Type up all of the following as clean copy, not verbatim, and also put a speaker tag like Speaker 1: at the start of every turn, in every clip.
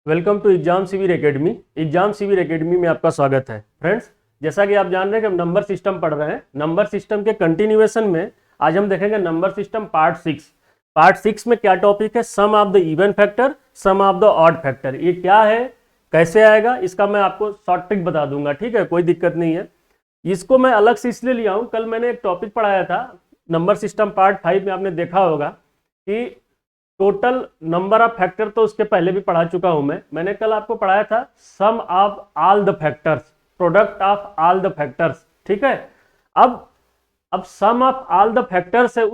Speaker 1: Welcome to exam शिविर academy. Exam शिविर academy में आपका स्वागत है। फ्रेंड्स, जैसा कि आप जान रहे हैं कि हम नंबर सिस्टम पढ़ रहे हैं। नंबर सिस्टम के कंटिन्यूएशन में आज हम देखेंगे नंबर सिस्टम पार्ट 6। पार्ट 6 में क्या टॉपिक है? Sum of the even factor, sum of the odd factor. ये क्या है, कैसे आएगा, इसका मैं आपको शॉर्ट ट्रिक बता दूंगा। ठीक है, कोई दिक्कत नहीं है। इसको मैं अलग से इसलिए लिया हूँ, कल मैंने एक टॉपिक पढ़ाया था नंबर सिस्टम पार्ट 5 में, आपने देखा होगा कि टोटल नंबर ऑफ फैक्टर, तो उसके पहले भी पढ़ा चुका हूं मैंने कल आपको पढ़ाया था sum of all the factors, product of all the factors. ठीक है, अब sum of all the factors है,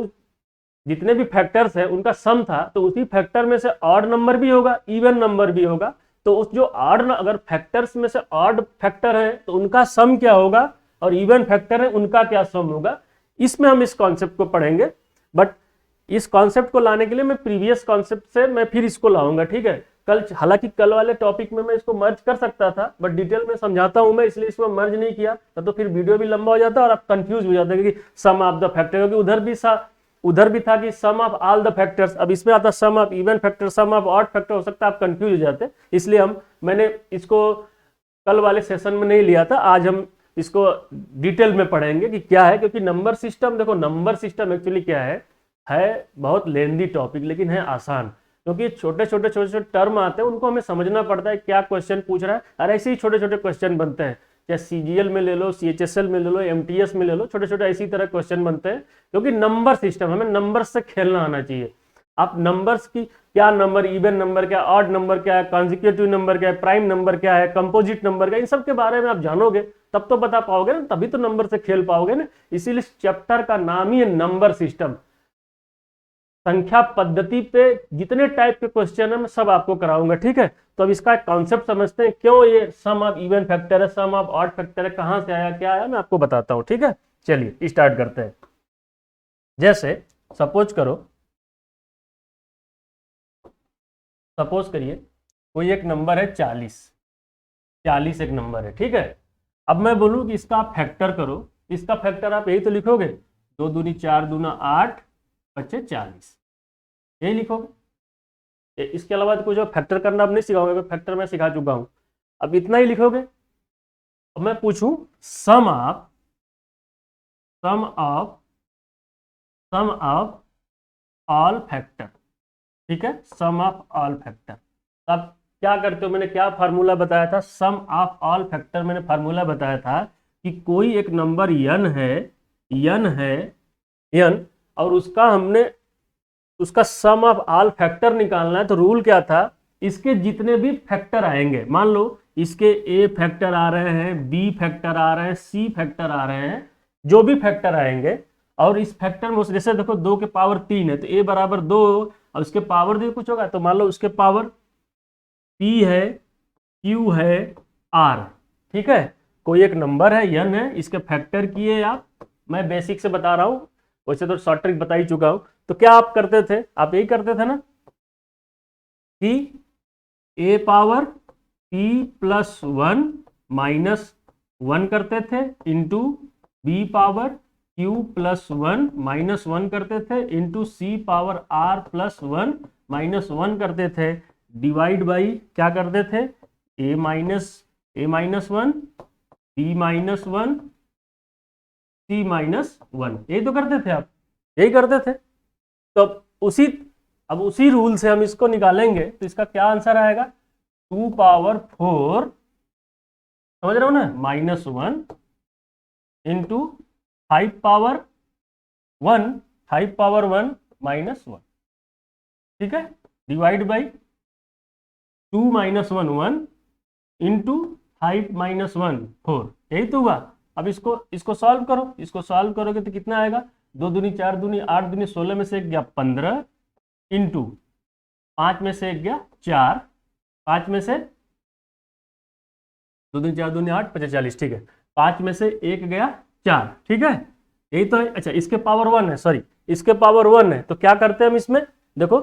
Speaker 1: जितने भी फैक्टर्स है उनका सम था, तो उसी फैक्टर में से ऑड नंबर भी होगा, इवन नंबर भी होगा। तो उस जो ऑड, अगर फैक्टर्स में से ऑड फैक्टर है तो उनका सम क्या होगा, और इवन फैक्टर है उनका क्या सम होगा, इसमें हम इस कॉन्सेप्ट को पढ़ेंगे। बट इस कॉन्सेप्ट को लाने के लिए मैं प्रीवियस कॉन्सेप्ट से मैं फिर इसको लाऊंगा। ठीक है, कल, हालांकि कल वाले टॉपिक में मैं इसको मर्ज कर सकता था, बट डिटेल में समझाता हूं मैं, इसलिए इसको मर्ज नहीं किया, तो फिर वीडियो भी लंबा हो जाता और आप कंफ्यूज हो जाते कि सम ऑफ द फैक्टर, क्योंकि उधर भी था कि sum of all the factors, अब इसमें आता sum of even factor, sum of odd factor, हो सकता है आप कंफ्यूज हो जाते। इसलिए मैंने इसको कल वाले सेशन में नहीं लिया था। आज हम इसको डिटेल में पढ़ेंगे कि क्या है, क्योंकि नंबर सिस्टम, देखो नंबर सिस्टम एक्चुअली क्या है बहुत लेंदी टॉपिक, लेकिन है आसान, क्योंकि छोटे छोटे टर्म आते हैं, उनको हमें समझना पड़ता है क्या क्वेश्चन पूछ रहा है। और ऐसे ही छोटे छोटे क्वेश्चन बनते हैं, चाहे सीजीएल में ले लो, सीएचएसएल में ले लो, एमटीएस में ले लो, छोटे छोटे इसी तरह क्वेश्चन बनते हैं, क्योंकि नंबर सिस्टम, हमें नंबर से खेलना आना चाहिए। आप नंबर्स की क्या, नंबर, इवन नंबर क्या, ऑड नंबर क्या है, कॉन्जिक्यूटिव नंबर क्या है, प्राइम नंबर क्या है, कंपोजिट नंबर क्या है, इन सब के बारे में आप जानोगे तब तो बता पाओगे ना, तभी तो नंबर से खेल पाओगे ना। इसीलिए चैप्टर का नाम ही है नंबर सिस्टम। संख्या पद्धति पे जितने टाइप के क्वेश्चन है मैं सब आपको कराऊंगा। ठीक है, तो अब इसका कॉन्सेप्ट समझते हैं, क्यों ये सम ऑफ इवन फैक्टर है, सम ऑफ ऑड फैक्टर है, कहां से आया, क्या आया, मैं आपको बताता हूं। ठीक है, चलिए स्टार्ट करते हैं। जैसे सपोज करिए कोई एक नंबर है 40 एक नंबर है। ठीक है, अब मैं बोलूं कि इसका आप फैक्टर करो, इसका फैक्टर आप यही तो लिखोगे, 2 दूनी 4 दूना 8 बच्चे 40, यही लिखोगे। इसके अलावा तो कुछ फैक्टर करना अब नहीं सिखाऊंगा, फैक्टर मैं सिखा चुका हूं, अब इतना ही लिखोगे। अब मैं पूछूं सम ऑफ ऑल फैक्टर। ठीक है, सम ऑफ ऑल फैक्टर। अब क्या करते हो, मैंने क्या फार्मूला बताया था, सम ऑफ ऑल फैक्टर मैंने फार्मूला बताया था कि कोई एक नंबर n, और उसका सम ऑफ ऑल फैक्टर निकालना है। तो रूल क्या था, इसके जितने भी फैक्टर आएंगे, मान लो इसके a फैक्टर आ रहे हैं, b फैक्टर आ रहे हैं, c फैक्टर आ रहे हैं, जो भी फैक्टर आएंगे, और इस फैक्टर में जैसे देखो 2 के पावर 3 है, तो a बराबर 2, और उसके पावर भी कुछ होगा, तो मान लो उसके पावर p है, q है, r। ठीक है, कोई एक नंबर है n है, इसके फैक्टर किए आप, मैं बेसिक से बता रहा हूँ, वैसे तो शॉर्ट ट्रिक बता ही चुका हूं। तो क्या आप करते थे, आप यही करते थे ना कि a power p plus 1 minus 1 करते थे, into b power q plus 1 minus 1 करते थे, into c power r plus 1 minus 1 करते थे, डिवाइड बाई क्या करते थे, a minus 1, b minus 1, c minus 1, यही तो करते थे आप, यही करते थे। तो अब उसी रूल से हम इसको निकालेंगे, तो इसका क्या आंसर आएगा, 2 पावर 4, समझ रहे हो ना, माइनस 1 इंटू 5 पावर 1 माइनस 1। ठीक है, divide by 2 minus 1 1 into 5 minus 1 4, यही तो हुआ। अब इसको सॉल्व करो, इसको सॉल्व करोगे तो कितना आएगा, 2 दूनी 4 दूनी 8 दूनी 16 में से 1 गया 15, इंटू 5 में से 1 गया 4, 5 में से 2 दूनी 4 दूनी 8 5 40। ठीक है, 5 में से 1 गया 4। ठीक है, यही तो है। अच्छा, इसके पावर 1 है, सॉरी, इसके पावर 1 है, तो क्या करते हैं हम इसमें, देखो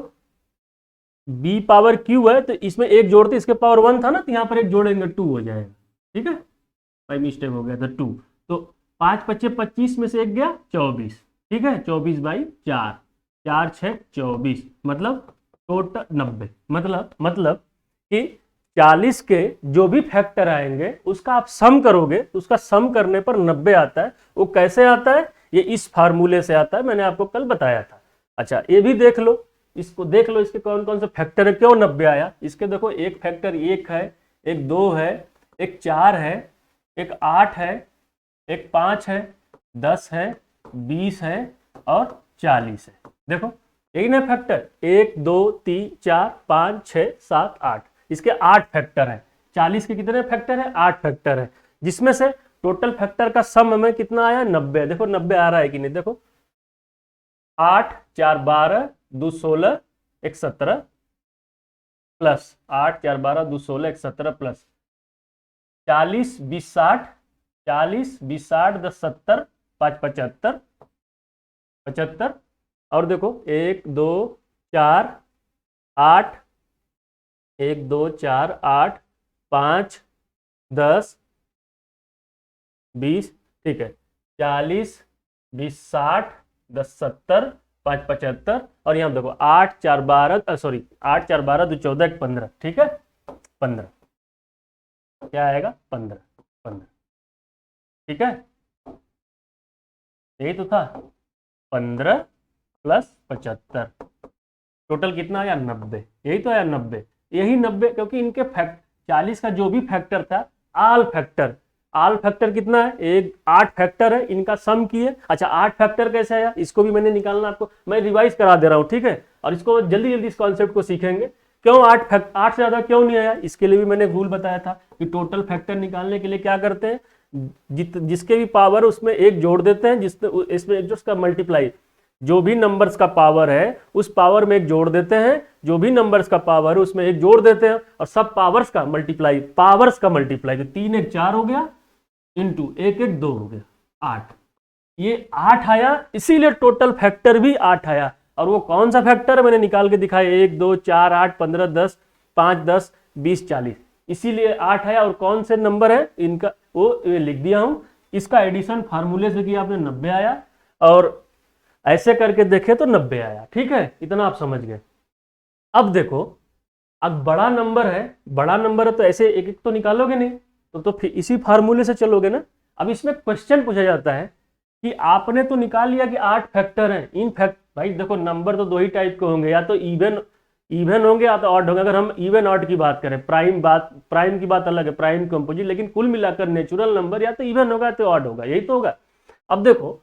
Speaker 1: b पावर q है, तो इसमें 1 जोड़ते, इसके पावर 1 था ना, तो यहाँ पर 1 जोड़ेंगे 2 हो जाएगा। ठीक है, भाई मिस्टेक हो गया था 2, तो 5 पच्चे 25 में से 1 गया 24। ठीक है, 24 बाई 4, 4 6 24, मतलब टोटल 90, मतलब कि 40 के जो भी फैक्टर आएंगे उसका आप सम करोगे तो उसका सम करने पर 90 आता है। वो कैसे आता है? ये इस फार्मूले से आता है, मैंने आपको कल बताया था। अच्छा, ये भी देख लो, इसको देख लो, इसके कौन कौन से फैक्टर है, क्यों 90 आया। इसके देखो, एक फैक्टर 1 है, एक 2 है, एक 4 है, एक 8 है, एक 5 है, 10 है, 20 है और 40 है। देखो यही ना फैक्टर, 1 2 3 4 5 6 7 8, इसके 8 फैक्टर हैं। 40 के कितने फैक्टर है? 8 फैक्टर है, जिसमें से टोटल फैक्टर का सम हमें कितना आया? 90। देखो 90 आ रहा है कि नहीं, देखो 8 4 12 2 16 1 17 प्लस 8 4 12 2 16 1 17 प्लस 40 20 60, 40 20 60 10 70 5 75 75, और देखो 1 2 4 8, 1 2 4 8 5 10 20, ठीक है, 40 20 60 10 70 5 75, और यहाँ देखो 8 4 12 सॉरी 8 4 12 2 14 1 15, ठीक है, 15 क्या आएगा? 15 15, ठीक है, यही तो था। 15 प्लस 75, टोटल कितना आया? 90। यही तो आया 90, यही 90, क्योंकि इनके 40 का जो भी फैक्टर था, आल फैक्टर कितना है? एक 8 फैक्टर है, इनका सम किए। अच्छा, 8 फैक्टर कैसे आया, इसको भी मैंने निकालना, आपको मैं रिवाइज करा दे रहा हूँ, ठीक है, और इसको जल्दी जल्दी इस कॉन्सेप्ट को सीखेंगे। क्यों 8 से ज्यादा क्यों नहीं आया? इसके लिए भी मैंने रूल बताया था कि टोटल फैक्टर निकालने के लिए क्या करते हैं, जिसके भी पावर उसमें एक जोड़ देते हैं, इसमें एक जो उसका मल्टीप्लाई, जो भी नंबर्स का पावर है उस पावर में एक जोड़ देते हैं, जो भी नंबर्स का पावर है उसमें एक जोड़ देते हैं, और सब पावर्स का मल्टीप्लाई, तो 3 1 4 हो गया, इंटू 1 1 2 हो गया, 8। ये 8 आया, इसीलिए टोटल फैक्टर भी 8 आया। और वो कौन सा फैक्टर है मैंने निकाल के दिखाया, 1 2 4 8 15 10 5 10 20 40, इसीलिए 8 आया। और कौन से नंबर है इनका, वो लिख दिया हूं, इसका एडिशन फार्मूले से किया आपने, 90 आया, और ऐसे करके देखे तो 90 आया, ठीक है, इतना आप समझ गए। अब देखो, अब बड़ा नंबर है तो ऐसे एक एक तो निकालोगे नहीं, तो फिर इसी फार्मूले से चलोगे ना। अब इसमें क्वेश्चन पूछा जाता है कि आपने तो निकाल लिया कि 8 फैक्टर हैं, इन फैक्ट भाई देखो, नंबर तो 2 ही टाइप के होंगे, या तो इवन होंगे या तो ऑड होंगे। अगर हम इवन ऑड की बात करें, प्राइम की बात अलग है, प्राइम कंपोजिट, लेकिन कुल मिलाकर नेचुरल नंबर या तो इवन होगा या तो ऑड होगा, यही तो होगा। अब देखो,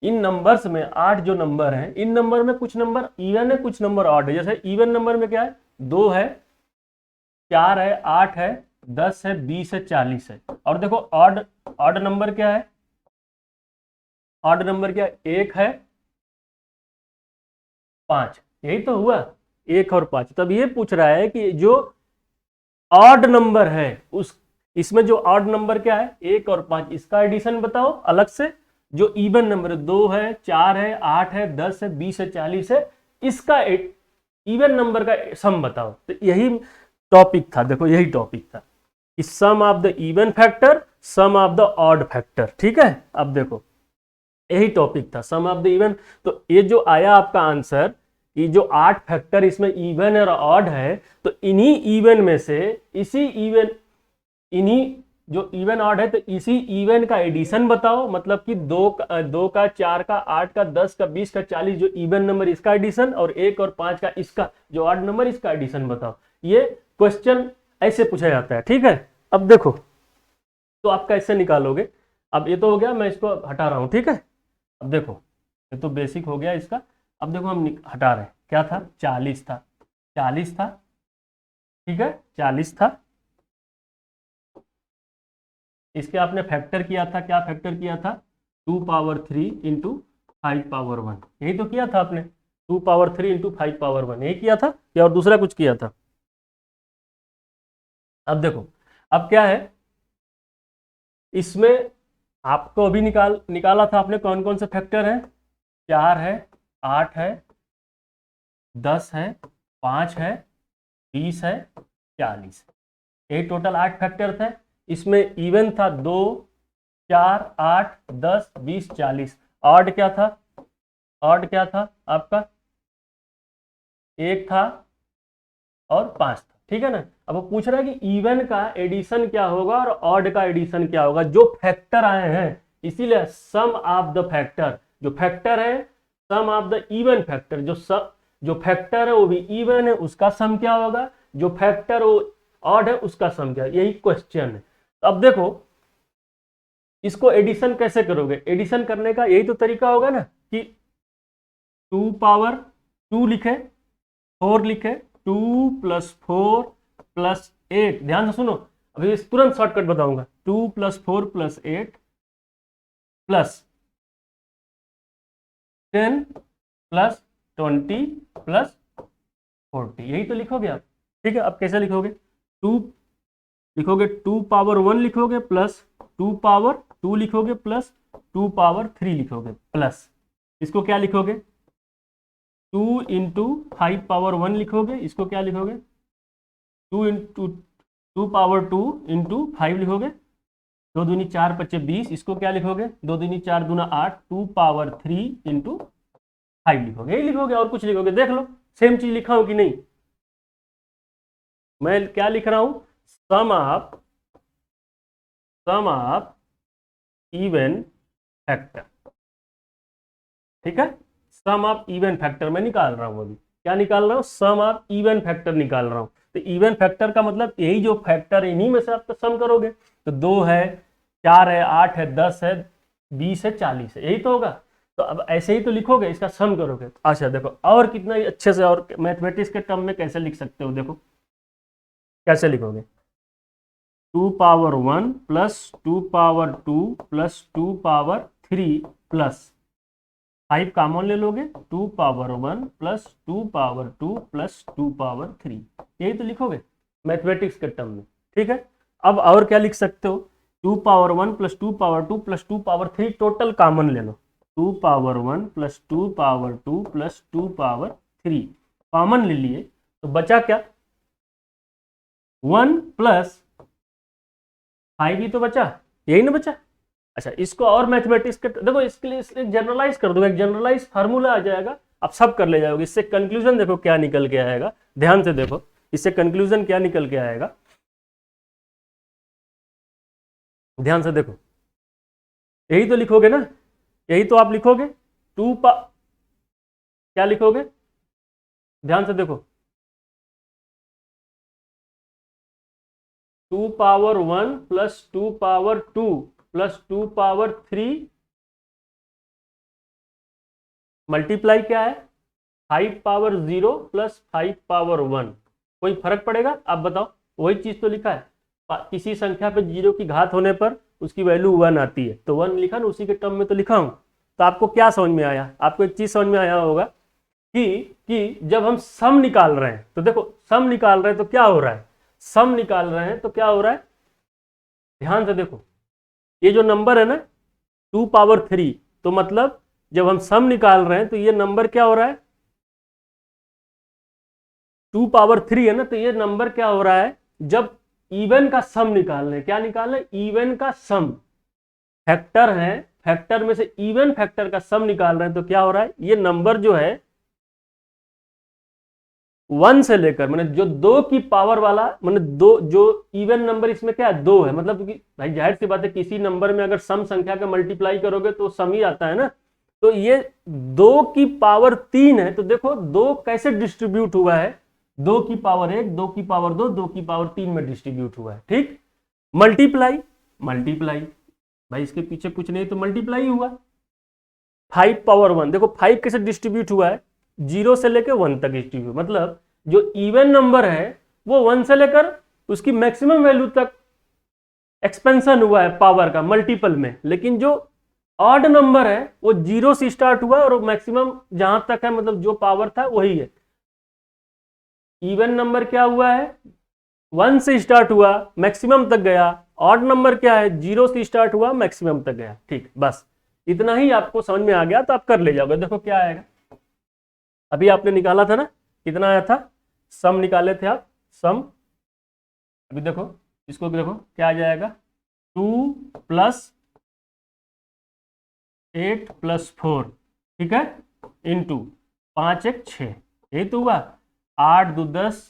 Speaker 1: इन नंबर्स में 8 जो नंबर हैं, इन नंबर में कुछ नंबर इवन है, कुछ नंबर ऑड है। जैसे इवन नंबर में क्या है? 2 है, 4 है, 8 है, 10 है, 20 है, 40 है। और देखो ऑड नंबर क्या है? ऑड नंबर क्या है? 1 है, 5, यही तो हुआ, 1 और 5। तब ये पूछ रहा है कि जो ऑड नंबर है इसमें जो ऑड नंबर क्या है? 1 और 5, इसका एडिशन बताओ अलग से। जो इवन नंबर 2 है, 4 है, 8 है, 10 है, 20 है, 40 है, इसका इवन नंबर का सम बताओ। तो यही टॉपिक था, देखो यही टॉपिक था, sum of the even factor, sum of the odd factor, ठीक है। अब देखो, यही टॉपिक था, सम ऑफ द इवन। तो ये जो आया आपका आंसर, ये जो 8 फैक्टर इसमें इवन और ऑड है, तो इन्हीं इवन में से इन्हीं जो इवन ऑड है, तो इसी इवन का एडिशन बताओ। मतलब कि 2 का 4 का 8 का 10 का 20 का 40, जो इवन नंबर इसका एडिशन, और 1 और 5 का इसका जो ऑड नंबर इसका एडिशन बताओ। ये क्वेश्चन ऐसे पूछा जाता है, ठीक है। अब देखो, तो आप कैसे निकालोगे? अब ये तो हो गया, मैं इसको हटा रहा हूं, ठीक है। अब देखो, ये तो बेसिक हो गया इसका। अब देखो हम हटा रहे हैं, क्या था? 40 था, 40 था, ठीक है, 40 था। इसके आपने फैक्टर किया था, क्या फैक्टर किया था? 2 पावर 3 इंटू 5 पावर 1, यही तो किया था आपने, 2 पावर 3 इंटू 5 पावर 1, यही किया था या और दूसरा कुछ किया था? अब देखो, अब क्या है इसमें, आपको अभी निकाला था आपने, कौन कौन से फैक्टर है? 4 है, 8 है, 10 है, 5 है, 20 है, 40, यही टोटल 8 फैक्टर थे। इसमें इवन था 2 4 8 10 20 40। ऑड क्या था? ऑड क्या था आपका? 1 था, और 5 था, ठीक है ना। अब वो पूछ रहा है कि इवन का एडिशन क्या होगा और ऑड का एडिशन क्या होगा, जो फैक्टर आए हैं, इसीलिए सम ऑफ द फैक्टर, जो फैक्टर है sum of the even factor, जो फैक्टर है वो भी इवन है उसका सम क्या होगा, जो फैक्टर वो ऑड है उसका सम क्या है, यही क्वेश्चन है। तो अब देखो इसको एडिशन कैसे करोगे, एडिशन करने का यही तो तरीका होगा ना कि 2 पावर 2 लिखे, 4 लिखे, 2 + 4 + 8, ध्यान से सुनो, अभी तुरंत शॉर्टकट बताऊंगा, 2 + 4 + 8 + 10 + 20 + 40, यही तो लिखोगे आप, ठीक है। अब कैसे लिखोगे, 2 लिखोगे, 2 पावर 1 लिखोगे, प्लस 2 पावर 2 लिखोगे, प्लस 2 पावर 3 लिखोगे, प्लस इसको क्या लिखोगे, 2 × 5 पावर 1 लिखोगे, इसको क्या लिखोगे, 2 पावर 2 × 5 लिखोगे, 2 दूनी 4 × 20, इसको क्या लिखोगे, 2 दूनी 4 दूना 8, 2 पावर 3 × 5 लिखोगे, यही लिखोगे और कुछ लिखोगे। देख लो सेम चीज लिखा हूं कि नहीं, मैं क्या लिख रहा हूं, सम ऑफ इवन फैक्टर, ठीक है, सम ऑफ इवन फैक्टर मैं निकाल रहा हूं, अभी क्या निकाल रहा हूं, सम ऑफ इवन फैक्टर निकाल रहा हूं। तो इवन फैक्टर का मतलब यही जो फैक्टर है इन्हीं में से आप तो सम करोगे, तो 2 है, 4 है, 8 है, 10 है, 20 है, 40 है, यही तो होगा। तो अब ऐसे ही तो लिखोगे, इसका सम करोगे। अच्छा देखो और कितना अच्छे से और मैथमेटिक्स के टर्म में कैसे लिख सकते हो, देखो कैसे लिखोगे, 2 पावर 1 + 2 पावर 2 + 2 पावर 3 + 5 कॉमन ले लोगे, 2 पावर 1 + 2 पावर 2 + 2 पावर 3, यही तो लिखोगे मैथमेटिक्स के टर्म में, ठीक है। अब और क्या लिख सकते हो, 2 power 1 + 2 power 2 + 2 power 3 total common ले लो, 2 पावर 1 + 2 पावर 2 + 2 पावर 3 कॉमन ले लिए, तो बचा क्या, 1 + 5 ही तो बचा, यही ना बचा। अच्छा इसको और मैथमेटिक्स के देखो, इसके लिए इसलिए जनरलाइज कर दूंगा, एक जनरलाइज फार्मूला आ जाएगा, आप सब कर ले जाओगे, इससे कंक्लूजन देखो क्या निकल के आएगा, ध्यान से देखो इससे कंक्लूजन क्या निकल के आएगा, ध्यान से देखो, यही तो लिखोगे ना, यही तो आप लिखोगे, क्या लिखोगे, ध्यान से देखो, 2 पावर 1 + 2 पावर 2 + 2 पावर 3 मल्टीप्लाई क्या है, 5 पावर 0 + 5 पावर 1, कोई फर्क पड़ेगा आप बताओ, वही चीज तो लिखा है, किसी संख्या पे 0 की घात होने पर उसकी वैल्यू 1 आती है, तो 1 लिखा ना, उसी के टर्म में तो लिखा हूं। तो आपको क्या समझ में आया, आपको एक चीज समझ में आया होगा कि जब हम सम निकाल रहे हैं, तो देखो सम निकाल रहे हैं तो क्या हो रहा है, सम निकाल रहे हैं तो क्या हो रहा है, ध्यान से देखो, ये जो नंबर है ना 2 पावर 3, तो मतलब जब हम सम निकाल रहे हैं तो ये नंबर क्या हो रहा है, 2 पावर 3 है ना, तो ये नंबर क्या हो रहा है, जब इवन का सम निकाल रहे हैं, क्या निकाल रहे हैं, इवन का सम, फैक्टर है, फैक्टर में से इवन फैक्टर का सम निकाल रहे हैं, तो क्या हो रहा है, ये नंबर जो है 1 से लेकर, मैंने जो 2 की पावर वाला, मैंने 2 जो इवन नंबर इसमें क्या है 2 है, मतलब कि भाई जाहिर सी बात है किसी नंबर में अगर सम संख्या का मल्टीप्लाई करोगे तो सम ही आता है ना, तो ये 2 की पावर 3 है, तो देखो 2 कैसे डिस्ट्रीब्यूट हुआ है, 2 की पावर 1, 2 की पावर 2, 2 की पावर 3 में डिस्ट्रीब्यूट हुआ है, ठीक, मल्टीप्लाई मल्टीप्लाई, भाई इसके पीछे कुछ नहीं तो मल्टीप्लाई हुआ, 5 पावर 1, देखो 5 कैसे डिस्ट्रीब्यूट हुआ है, 0 से लेकर 1 तक डिस्ट्रीब्यूट, मतलब जो इवन नंबर है वो 1 से लेकर उसकी मैक्सिमम वैल्यू तक एक्सपेंशन हुआ है पावर का मल्टीपल में, लेकिन जो ऑड नंबर है वो 0 से स्टार्ट हुआ और मैक्सिमम जहां तक है, मतलब जो पावर था वही है। इवन नंबर क्या हुआ है, 1 से स्टार्ट हुआ मैक्सिमम तक गया, ऑड नंबर क्या है, 0 से स्टार्ट हुआ मैक्सिमम तक गया, ठीक, बस इतना ही आपको समझ में आ गया तो आप कर ले जाओगे। देखो क्या आएगा, अभी आपने निकाला था ना, कितना आया था, सम निकाले थे आप, सम, अभी देखो इसको देखो क्या आ जाएगा, 2 + 8 + 4, ठीक है, इंटू 5 1 6, यही तो हुआ, 8 2 10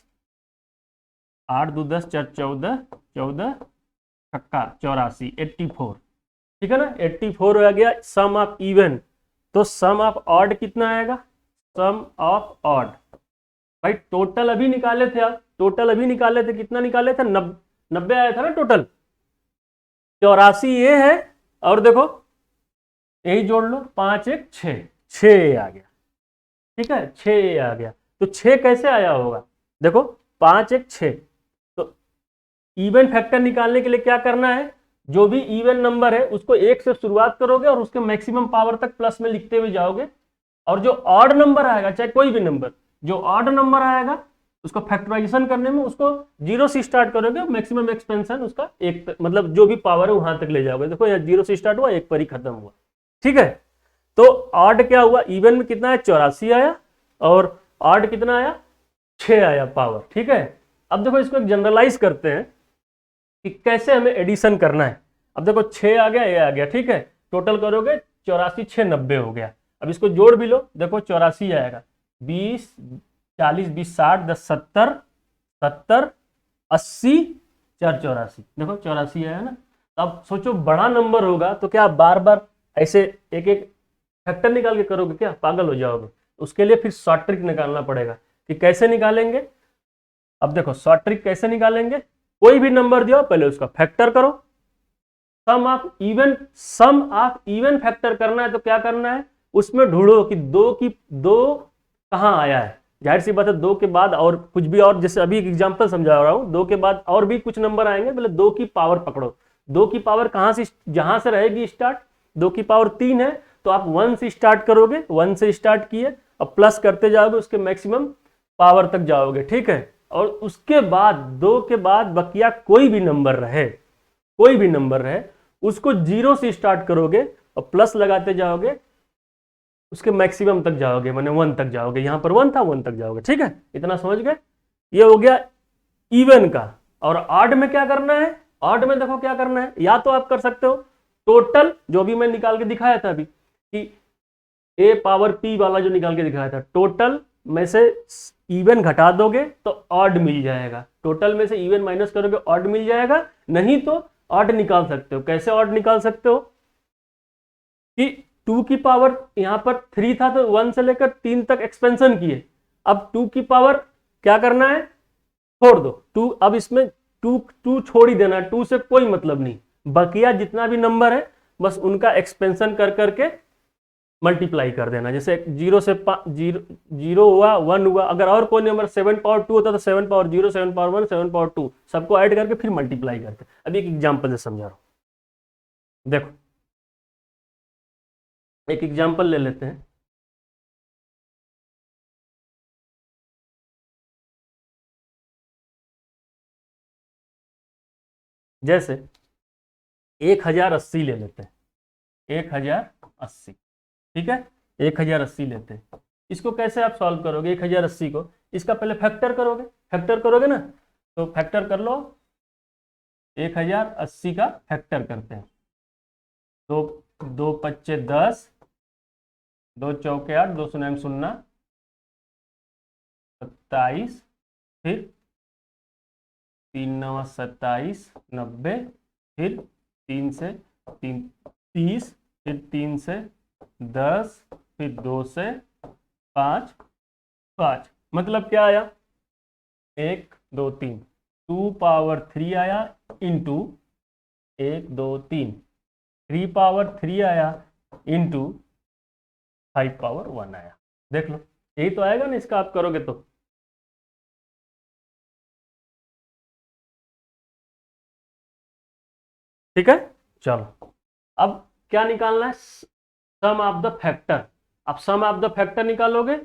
Speaker 1: 8 2 10 4 14, 14 छक्का 84, 84। ठीक है ना, 84 आ गया सम ऑफ इवन। तो सम ऑफ ऑड कितना आएगा? सम ऑफ ऑड भाई टोटल अभी निकाले थे आप, टोटल अभी निकाले थे, कितना निकाले थे? 90 आया था ना टोटल। 84 ये है, और देखो यही जोड़ लो, 5 1 6, 6 आ गया। ठीक है, 6 आ गया। तो 6 कैसे आया होगा? देखो 5 1 6। तो इवन फैक्टर निकालने के लिए क्या करना है? जो भी इवन नंबर है उसको 1 से शुरुआत करोगे और उसके मैक्सिमम पावर तक प्लस में लिखते हुए जाओगे, और जो ऑड नंबर आएगा, चाहे कोई भी नंबर, जो ऑड नंबर आएगा उसको फैक्टराइजेशन करने में उसको 0 से स्टार्ट करोगे, मैक्सिमम एक्सपेंशन उसका 1 मतलब जो भी पावर है वहां तक ले जाओगे। देखो यहाँ 0 से स्टार्ट हुआ, 1 पर ही खत्म हुआ। ठीक है, तो ऑड क्या हुआ? इवन में कितना है? 84 आया, और ऑड कितना आया? 6 आया पावर। ठीक है, अब देखो इसको एक जनरलाइज करते हैं कि कैसे हमें एडिशन करना है। अब देखो 6 आ गया, ये आ गया। ठीक है, टोटल करोगे 84 6 90 हो गया। अब इसको जोड़ भी लो, देखो 84 आएगा, 20 40 20 60 10 70 70 80 4 84। देखो 84 आया ना। अब सोचो बड़ा नंबर होगा तो क्या बार बार ऐसे एक एक फैक्टर निकाल के करोगे? क्या पागल हो जाओगे? उसके लिए फिर शॉर्ट ट्रिक निकालना पड़ेगा। कि कैसे निकालेंगे? अब देखो शॉर्ट ट्रिक कैसे निकालेंगे? कोई भी नंबर दियो, पहले उसका फैक्टर करो। सम ऑफ इवन फैक्टर करना है तो क्या करना है? उसमें ढूंढो कि दो कहां आया है। जाहिर सी बात है, 2 के बाद और कुछ भी, और जैसे अभी एक एग्जांपल समझा रहा हूं, 2 के बाद और भी कुछ नंबर आएंगे, पहले 2 की पावर पकड़ो। 2 की पावर कहां से, जहां से रहेगी स्टार्ट, 2 की पावर 3 है तो आप 1 से स्टार्ट करोगे, 1 से स्टार्ट किए और प्लस करते जाओगे, उसके मैक्सिमम पावर तक जाओगे। ठीक है, और उसके बाद 2 के बाद बकिया कोई भी नंबर रहे, कोई भी नंबर रहे, उसको 0 से स्टार्ट करोगे और प्लस लगाते जाओगे, उसके मैक्सिमम तक जाओगे, माने 1 तक जाओगे। यहां पर 1 था, 1 तक जाओगे। ठीक है, इतना समझ गए? ये हो गया इवन का। और ऑड में क्या करना है? ऑड में देखो क्या करना है, या तो आप कर सकते हो टोटल, जो भी मैं निकाल के दिखाया था अभी कि ए पावर पी वाला जो निकाल के दिखाया था, टोटल में से इवन घटा दोगे तो ऑड मिल जाएगा, टोटल में से इवन माइनस करोगे ऑड मिल जाएगा। नहीं तो ऑड निकाल सकते हो। कैसे ऑड निकाल सकते हो? कि 2 की पावर यहां पर 3 था तो 1 से लेकर 3 तक एक्सपेंशन किए। अब 2 की पावर क्या करना है? छोड़ दो 2। अब इसमें 2 छोड़ ही देना, 2 से कोई मतलब नहीं। बकिया जितना भी नंबर है बस उनका एक्सपेंशन कर करके मल्टीप्लाई कर देना। जैसे 0 से 0 हुआ, 1 हुआ, अगर और कोई नंबर 7 पावर 2 होता तो 7 पावर 0 7 पावर 1 7 पावर 2 सबको ऐड करके फिर मल्टीप्लाई करते। अभी एक एग्जांपल से समझा रहा हूं, देखो एक एग्जांपल ले लेते हैं। जैसे 1080 ले लेते हैं, 1080। ठीक है, 1080 लेते हैं। इसको कैसे आप सॉल्व करोगे? 1080 को इसका पहले फैक्टर करोगे, फैक्टर करोगे ना, तो फैक्टर कर लो। 1080 का फैक्टर करते हैं। 2 2 पच्चे 10, 2 चौके 8, 2 शून्य 0 27, फिर 3 9 27 90, फिर 3 से 3 30, फिर 3 से 10, फिर 2 से 5 5। मतलब क्या आया? 1 2 3, 2 पावर 3 आया इंटू 1 2 3, 3 पावर 3 आया इंटू 5 पावर 1 आया। देख लो, यही तो आएगा ना इसका, आप करोगे तो। ठीक है, चलो अब क्या निकालना है? Sum of the factor. अब सम ऑफ द फैक्टर निकालोगे,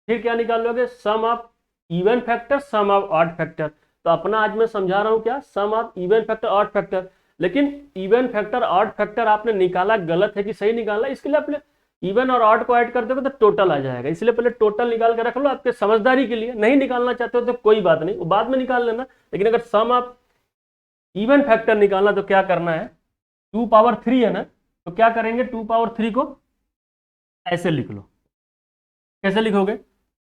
Speaker 1: फिर क्या निकालोगे? Sum of even factor, sum of odd factor. तो अपना आज मैं समझा रहा हूं क्या? Sum of even factor odd factor. लेकिन इवन फैक्टर ऑड फैक्टर आपने निकाला गलत है कि सही निकाला, इसके लिए आपने इवन और ऑड को ऐड कर दोगे तो टोटल आ जाएगा। इसलिए पहले टोटल निकाल के रख लो आपके समझदारी के लिए। नहीं निकालना चाहते हो तो कोई बात नहीं, वो बाद में निकाल लेना। लेकिन अगर सम ऑफ इवन फैक्टर निकालना तो क्या करना है? 2 पावर 3 है ना, तो क्या करेंगे? 2 पावर 3 को ऐसे लिख लो। कैसे लिखोगे?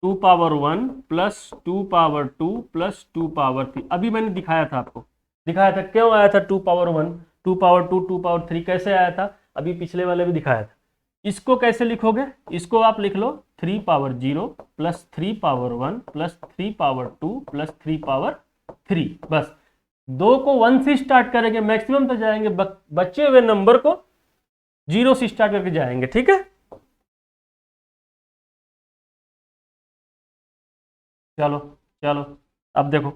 Speaker 1: 2 power 1 plus 2 power 2 plus 2 power 3। अभी मैंने दिखाया था आपको, दिखाया था क्यों आया था 2 पावर 1, 2 पावर 2, 2 पावर 3 कैसे आया था, अभी पिछले वाले भी दिखाया था। इसको कैसे लिखोगे, इसको आप लिख लो 3 power 0 plus 3 power 1 plus 3 power 2 plus 3 power 3। बस दो को 1 से स्टार्ट करेंगे, मैक्सिमम तो जाएंगे, बचे हुए नंबर को 0 से स्टार्ट करके जाएंगे। ठीक है, चलो चलो अब देखो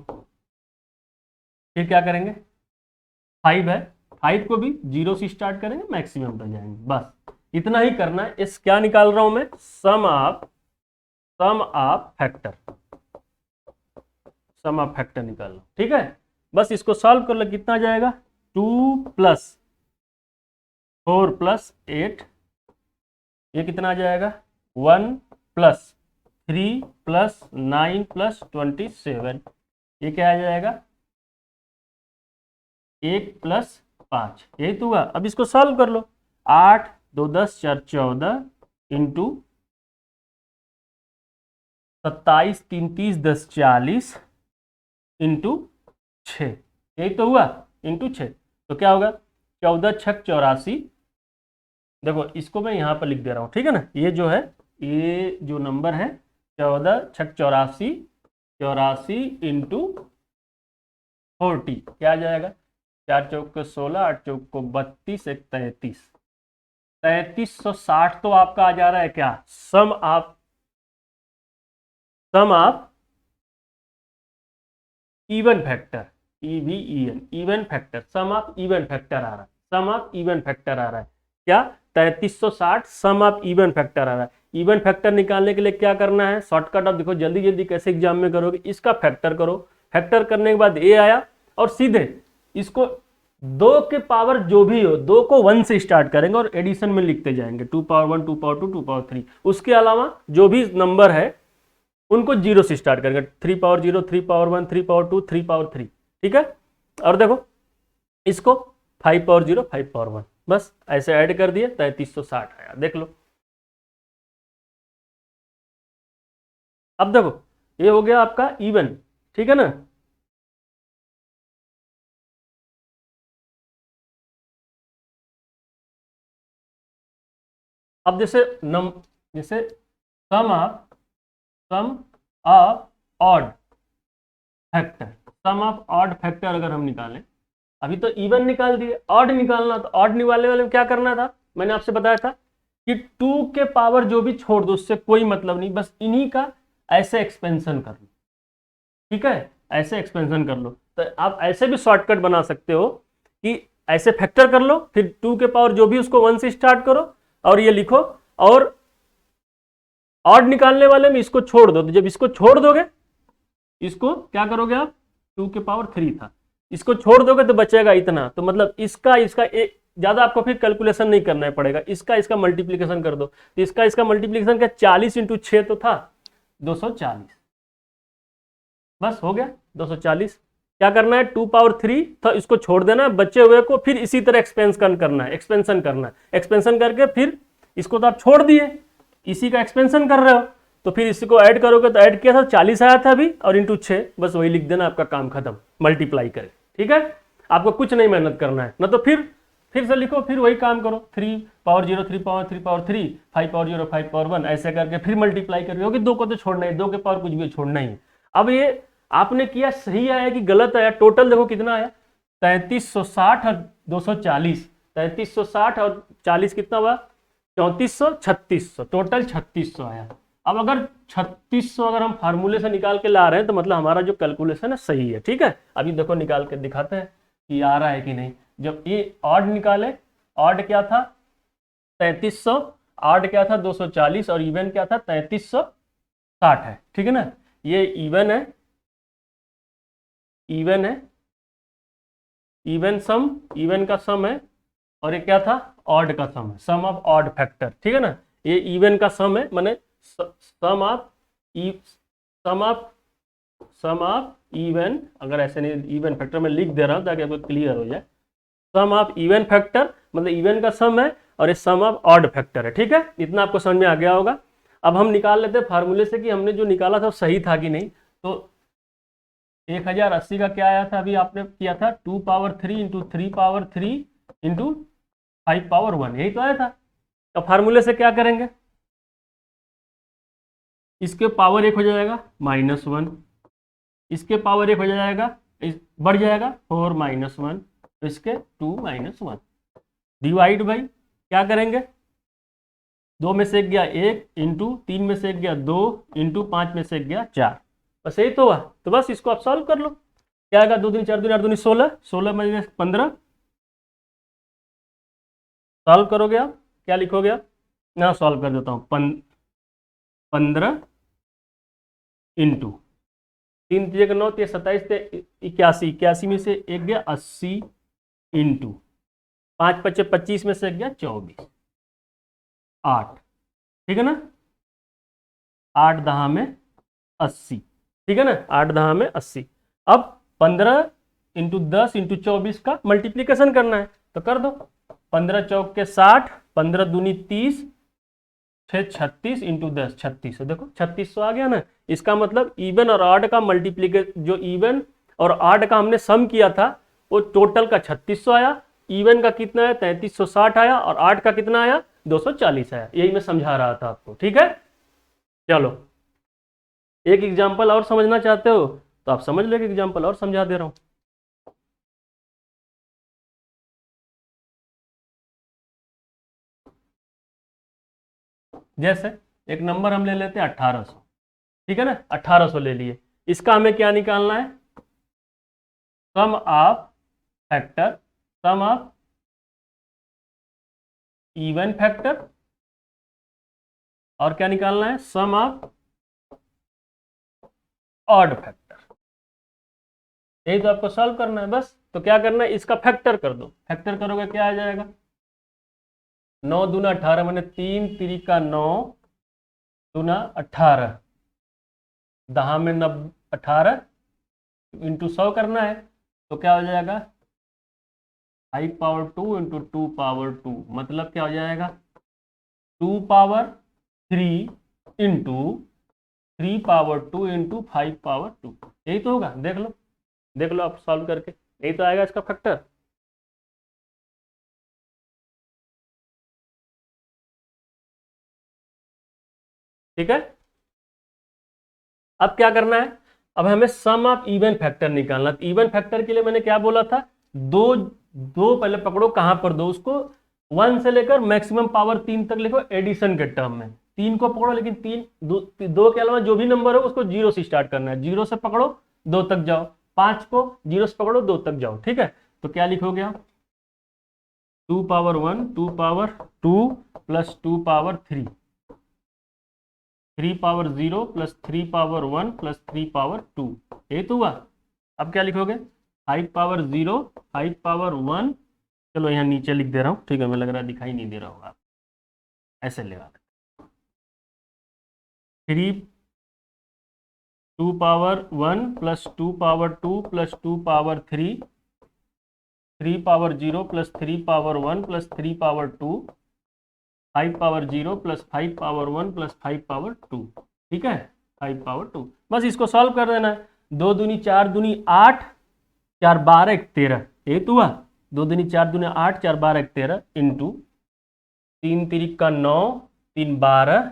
Speaker 1: फिर क्या करेंगे, 5 है, 5 को भी 0 से स्टार्ट करेंगे, मैक्सिमम तक जाएंगे। बस इतना ही करना है। इस क्या निकाल रहा हूं मैं, sum of factor, sum of factor निकाल लो। ठीक है, बस इसको सॉल्व कर लो, कितना जाएगा 2 प्लस 4 प्लस 8, ये कितना आ जाएगा 1 प्लस 3 प्लस 9 प्लस 27, ये क्या आ जाएगा 1 प्लस 5, यही तो हुआ। अब इसको सॉल्व कर लो, 8 2 10 4 14 इंटू 27 3 30 10 40 इंटू 6, यही तो हुआ, इंटू 6। तो क्या होगा 14 6 84। देखो इसको मैं यहाँ पर लिख दे रहा हूँ, ठीक है ना, ये जो है, ये जो नंबर है 14 6 84, 84 इंटू 40 क्या आ जाएगा, 4 चौक को 16, 8 चौक को 32, 1 33, 3360 तो आपका आ जा रहा है क्या, sum of even factor, EVEN, even factor, sum of even factor आ रहा है, सम ऑफ इवन फैक्टर आ रहा है क्या 3360, सम ऑफ इवन फैक्टर आ रहा है। इवन फैक्टर निकालने के लिए क्या करना है, शॉर्टकट आप देखो जल्दी जल्दी कैसे एग्जाम में करोगे, इसका फैक्टर करो, फैक्टर करने के बाद ये आया और सीधे इसको 2 के पावर जो भी हो 2 को 1 से स्टार्ट करेंगे और एडिशन में लिखते जाएंगे, 2 पावर 1 2 पावर 2 2 पावर 3, उसके अलावा जो भी नंबर है उनको 0 से स्टार्ट करेंगे, 3 पावर 0 3 पावर 1 3 पावर 2 3 पावर 3। ठीक है, और देखो इसको 5 पावर 0 5 पावर 1, बस ऐसे ऐड कर दिए 3360 आया, देख लो। अब देखो ये हो गया आपका इवन, ठीक है ना। अब जैसे sum of odd factor, sum of odd factor अगर हम निकालें, अभी तो इवन निकाल दिए, ऑड निकालना, तो ऑड निकालने वाले में क्या करना था, मैंने आपसे बताया था कि 2 के पावर जो भी छोड़ दो उससे कोई मतलब नहीं, बस इन्हीं का ऐसे एक्सपेंशन कर लो। ठीक है, ऐसे एक्सपेंशन कर लो, तो आप ऐसे भी शॉर्टकट बना सकते हो कि ऐसे फैक्टर कर लो, फिर 2 के पावर जो भी उसको 1 से स्टार्ट करो और ये लिखो, और ऑड निकालने वाले में इसको छोड़ दो, तो जब इसको छोड़ दोगे, इसको क्या करोगे आप, 2 के पावर 3 था, इसको छोड़ दोगे तो बचेगा इतना, तो मतलब इसका एक ज्यादा आपको फिर कैलकुलेशन नहीं करना पड़ेगा, इसका मल्टीप्लीकेशन कर दो, तो इसका मल्टीप्लीकेशन क्या 40 इंटू 6 तो था 240, बस हो गया 240। क्या करना है 2 पावर 3 तो इसको छोड़ देना है, बचे हुए को फिर इसी तरह एक्सपेंशन करना है, एक्सपेंशन करके फिर इसको तो आप छोड़ दिए, इसी का एक्सपेंशन कर रहे हो, तो फिर इसको ऐड करोगे, तो ऐड किया था 40 आया था अभी, और इंटू 6, बस वही लिख देना, आपका काम खत्म, मल्टीप्लाई करें। ठीक है, आपको कुछ नहीं मेहनत करना है ना, तो फिर से लिखो, फिर वही काम करो, 3 power 0 3 power 3 power 3 5 power 0 5 power 1 ऐसे करके फिर मल्टीप्लाई करो, क्योंकि 2 को तो छोड़ना है, 2 के पावर कुछ भी छोड़ना ही। अब ये आपने किया सही आया कि गलत आया, टोटल देखो कितना आया 3360 और 240, 3360 और 40 कितना हुआ 3400 3600, टोटल 3600 आया। अब अगर 3600 अगर हम फार्मूले से निकाल के ला रहे हैं तो मतलब हमारा जो कैलकुलेशन है सही है। ठीक है, अभी देखो निकाल के दिखाते हैं कि आ रहा है कि नहीं। जब ये ऑड निकाले, ऑड क्या था 3300, ऑड क्या था 240 और इवन क्या था 3360 है। ठीक है ना, ये इवन है, इवन का सम है, और ये क्या था ऑड का सम है, सम ऑफ ऑड फैक्टर। ठीक है ना, ये इवन का सम है, माने सम ऑफ इवन, अगर ऐसे नहीं इवन फैक्टर में लिख दे रहा हूं ताकि आपको क्लियर हो जाए, सम ऑफ इवन फैक्टर मतलब इवन का सम है और ये सम ऑफ ऑड फैक्टर है। ठीक है, इतना आपको समझ में आ गया होगा। अब हम निकाल लेते हैं फार्मूले से कि हमने जो निकाला था वो सही था कि नहीं। तो 1080 का क्या आया था, अभी आपने किया था 2 power 3 into 3 power 3 into 5 power 1, यही तो आया था। तो फार्मूले से क्या करेंगे, इसके पावर 1 हो जाएगा -1, इसके पावर 1 हो जाएगा, बढ़ जाएगा 4 -1, तो इसके 2 -1 डिवाइड बाई क्या करेंगे, 2 में से 1 गया 1 इंटू 3 में से 1 गया 2 इंटू 5 में से 1 गया 4, बस यही तो हुआ। तो बस इसको आप सॉल्व कर लो, क्या आएगा, 2 दूनी 4 दूनी 8 दूनी 16, 16 में 15, सॉल्व करोगे आप, क्या लिखोगे आप, मैं सॉल्व कर देता हूँ, 15 इंटू 3 3 9 27 81, 81 में से 1 गया 80 इंटू 5 5 25 में से 1 गया 24, 8, ठीक है ना, 8 दहा में 80, ठीक है ना, 8 दहा में 80। अब 15 इंटू 10 इंटू 24 का मल्टीप्लीकेशन करना है, तो कर दो, 15 चौक के 60, 15 दूनी 30, 6 36 इंटू 10 36, देखो 3600 आ गया ना। इसका मतलब इवन और ऑड का मल्टीप्लीकेशन, जो इवन और ऑड का हमने सम किया था वो टोटल का 3600 आया, इवन का कितना है 3360 आया, और ऑड का कितना आया 240 आया। यही मैं समझा रहा था आपको, ठीक है। चलो एक एग्जाम्पल और समझना चाहते हो तो आप समझ लो, एक एग्जाम्पल और समझा दे रहा हूं। जैसे एक नंबर हम ले लेते हैं 1800, ठीक है ना, 1800 ले लिए, इसका हमें क्या निकालना है, sum of factor, sum of even factor, और क्या निकालना है, सम ऑफ ऑड फैक्टर। यही तो आपको सॉल्व करना है बस। तो क्या करना है, इसका फैक्टर कर दो, फैक्टर करोगे क्या आ जाएगा, 9 दूना 18 मैंने 3 3 9 दूना 18, दहा में 18 इंटू 100 करना है, तो क्या हो जाएगा 5 पावर 2 इंटू 2 पावर 2, मतलब क्या हो जाएगा 2 power 3 into 3 power 2 into 5 power 2, यही तो होगा। देख लो आप सॉल्व करके, यही तो आएगा इसका फैक्टर। ठीक है, अब क्या करना है, अब हमें सम ऑफ इवन फैक्टर निकालना। इवन फैक्टर के लिए मैंने क्या बोला था, दो दो पहले पकड़ो, कहां पर दो, उसको 1 से लेकर मैक्सिमम पावर 3 तक लिखो एडिशन के टर्म में, 3 को पकड़ो, लेकिन 2 के अलावा जो भी नंबर हो उसको 0 से स्टार्ट करना है, 0 से पकड़ो 2 तक जाओ, 5 को 0 से पकड़ो 2 तक जाओ, ठीक है। तो क्या लिखोगे आप, 2 power 1 2 power 2 plus 2 power 3, 3 power 0 plus 3 power 1 plus 3 power 2, ये तो हुआ। अब क्या लिखोगे, 5 पावर 0 5 पावर 1, चलो यहाँ नीचे लिख दे रहा हूँ, ठीक है, मैं लग रहा है दिखाई नहीं दे रहा होगा, ऐसे लगा 3 2 power 1 plus 2 power 2 plus 2 power 3, 3 power 0 plus 3 power 1 plus 3 power 2, 5 power 0 plus 5 power 1 plus 5 power 2, ठीक है, 5 पावर 2। बस इसको सॉल्व कर देना है, 2 दूनी 4 दूनी 8, 4 12 1 13, ये तो हुआ, 2 दूनी 4 दूनी 8, 4 12 1 13 इंटू 3 3 9 3 12,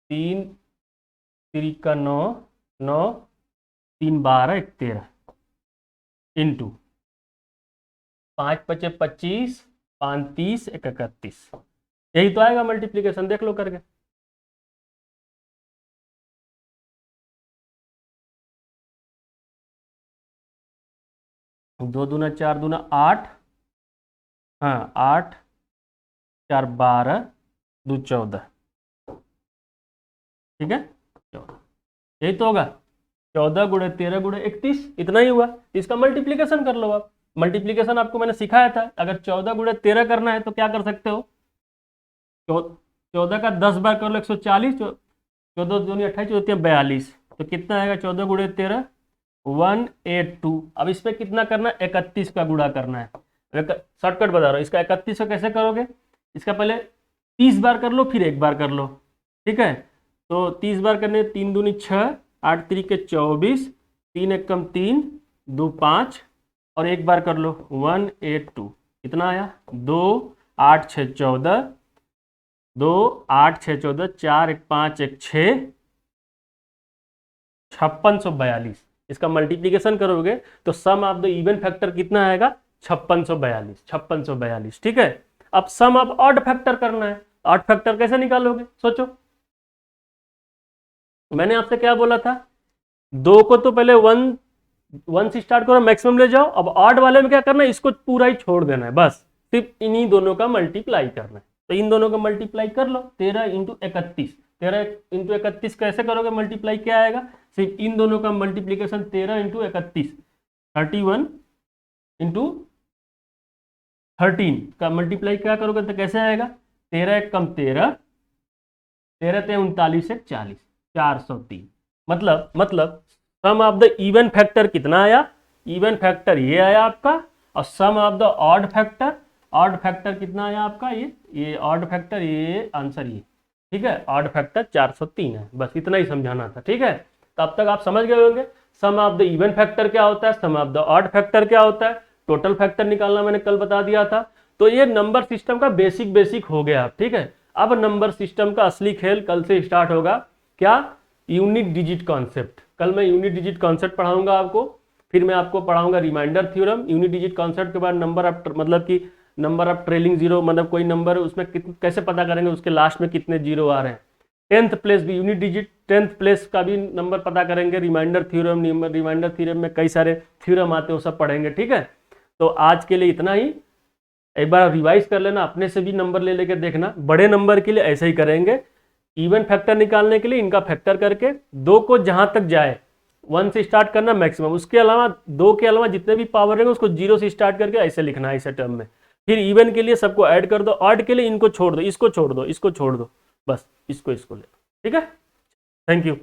Speaker 1: 3 3 9 9 3 12 1 13 इंटू 5 5 25 5 30 1 31, यही तो आएगा मल्टीप्लीकेशन, देख लो करके। दो दूना 4 दूना 8, हाँ 8 4 12 2 14, ठीक है 14, यही तो होगा, 14 गुणे 13 गुणे 31, इतना ही हुआ। इसका मल्टीप्लीकेशन कर लो आप, मल्टीप्लीकेशन आपको मैंने सिखाया था, अगर 14 गुणे 13 करना है तो क्या कर सकते हो, 14 का 10 बार कर लो 140, 14 दूनी 28 होती है 42, तो कितना आएगा 14 गुणे 13 182। अब इसमें कितना करना है, 31 का गुणा करना है, शॉर्टकट बता रहा हूँ, इसका 31 को कैसे करोगे, इसका पहले 30 बार कर लो फिर एक बार कर लो, ठीक है। तो 30 बार करने 3 दूनी 6, 8 3 24, 3 1 कम 3, 2 5 और एक बार कर लो 1 8 2, कितना आया 2 8 6 14, 2 8 6 14, 4 1 5 1 6, 5642। इसका मल्टीप्लीकेशन करोगे तो सम ऑफ द इवन फैक्टर कितना आएगा 5642, 5642। ठीक है। अब सम ऑफ ऑड फैक्टर करना है। ऑड फैक्टर कैसे निकालोगे सोचो। मैंने आपसे क्या बोला था, दो को तो पहले वन से स्टार्ट करो, मैक्सिमम ले जाओ। अब ऑड वाले में क्या करना है, इसको पूरा ही छोड़ देना है, बस सिर्फ इन्हीं दोनों का मल्टीप्लाई करना है। तो इन दोनों का मल्टीप्लाई कर लो, 13 इंटू 31। 13 इंटू 31 कैसे करोगे मल्टीप्लाई, क्या आएगा, सिर्फ इन दोनों का मल्टीप्लीकेशन 13 इंटू 31, 31 इंटू 13 का मल्टीप्लाई क्या करोगे तो कैसे आएगा, 13 एक कम 13, 13 ते 39 एक 40, 403। मतलब सम ऑफ द इवन फैक्टर कितना आया, इवन फैक्टर ये आया आपका, और सम ऑफ द ऑड फैक्टर कितना आया आपका, ये ऑड फैक्टर, ये आंसर ये। ठीक है, ऑड फैक्टर 403 है। बस इतना ही समझाना था। ठीक है, तो अब तक आप समझ गए होंगे सम ऑफ द इवन फैक्टर क्या होता है, sum of the odd factor क्या होता है, टोटल फैक्टर निकालना मैंने कल बता दिया था। तो ये नंबर सिस्टम का बेसिक हो गया। ठीक है, अब नंबर सिस्टम का असली खेल कल से स्टार्ट होगा। क्या, यूनिट डिजिट कॉन्सेप्ट। कल मैं यूनिट डिजिट कॉन्सेप्ट पढ़ाऊंगा आपको, फिर मैं आपको पढ़ाऊंगा reminder theorem. Unit digit concept के बाद नंबर ऑफ, मतलब कि नंबर ऑफ ट्रेलिंग जीरो, मतलब कोई नंबर उसमें कैसे पता करेंगे उसके लास्ट में कितने जीरो आ रहे हैं। 10th प्लेस भी यूनिट डिजिट, 10th प्लेस का भी नंबर पता करेंगे। रिमाइंडर थ्योरम में कई सारे थ्योरम आते हैं, वो सब पढ़ेंगे। ठीक है, तो आज के लिए इतना ही। एक बार रिवाइज कर लेना, अपने से भी नंबर ले लेकर देखना। बड़े नंबर के लिए ऐसे ही करेंगे, इवन फैक्टर निकालने के लिए इनका फैक्टर करके दो को जहां तक जाए 1 से स्टार्ट करना मैक्सिमम, उसके अलावा 2 के अलावा जितने भी पावर रहेंगे उसको 0 से स्टार्ट करके ऐसे लिखना है ऐसे टर्म में। फिर इवन के लिए सबको ऐड कर दो, ऑड के लिए इनको छोड़ दो, इसको छोड़ दो, इसको छोड़ दो, बस इसको ले। ठीक है, थैंक यू।